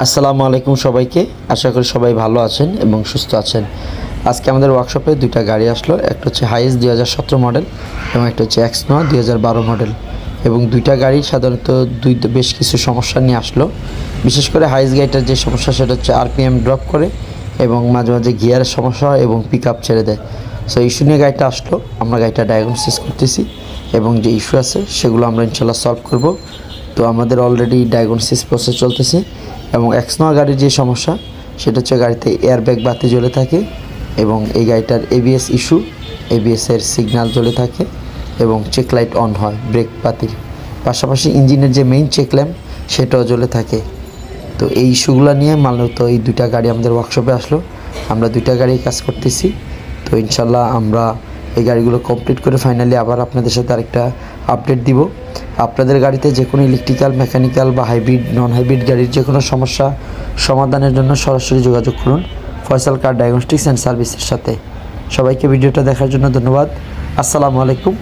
আসসালামু আলাইকুম সবাইকে। আশা করি সবাই ভালো আছেন এবং সুস্থ আছেন। আজকে আমাদের ওয়ার্কশপে দুইটা গাড়ি আসলো, একটা হচ্ছে হাইস 2017 মডেল এবং একটা হচ্ছে এক্সনোয়া 2012 মডেল। এবং দুইটা গাড়ি সাধারণত বেশ কিছু সমস্যা নিয়ে আসলো। বিশেষ করে হাইস গাড়িটার যে সমস্যা সেটা হচ্ছে আরপিএম ড্রপ করে এবং মাঝে মাঝে গিয়ারের সমস্যা হয় এবং পিক আপ ছেড়ে দেয়। সো ইস্যু নিয়ে গাড়িটা আসলো, আমরা গাড়িটা ডায়াগনোসিস করতেছি এবং যে ইস্যু আছে সেগুলো আমরা ইনশাল্লাহ সলভ করব। তো আমাদের অলরেডি ডায়াগনোসিস প্রসেস চলতেছে। এবং এক্সনোয়া গাড়ির যে সমস্যা সেটা হচ্ছে গাড়িতে এয়ারব্যাগ বাতি জ্বলে থাকে এবং এই গাড়িটার এবিএস ইস্যু, এবিএসের সিগন্যাল জ্বলে থাকে এবং চেক লাইট অন হয় ব্রেক বাতির পাশাপাশি ইঞ্জিনের যে মেইন চেক ল্যাম্প সেটাও জ্বলে থাকে। তো এই ইস্যুগুলো নিয়ে মূলত এই দুইটা গাড়ি আমাদের ওয়ার্কশপে আসলো, আমরা দুইটা গাড়ি কাজ করতেছি। তো ইনশাল্লাহ আমরা এই গাড়িগুলো কমপ্লিট করে ফাইনালি আবার আপনাদের সাথে আরেকটা আপডেট দিব। আপনাদের গাড়িতে যে কোনো ইলেকট্রিক্যাল, মেকানিক্যাল বা হাইব্রিড, নন হাইব্রিড গাড়ির যে কোনো সমস্যা সমাধানের জন্য সরাসরি যোগাযোগ করুন ফয়সাল কার ডায়াগনস্টিক্স অ্যান্ড সার্ভিসের সাথে। সবাইকে ভিডিওটা দেখার জন্য ধন্যবাদ। আসসালামু আলাইকুম।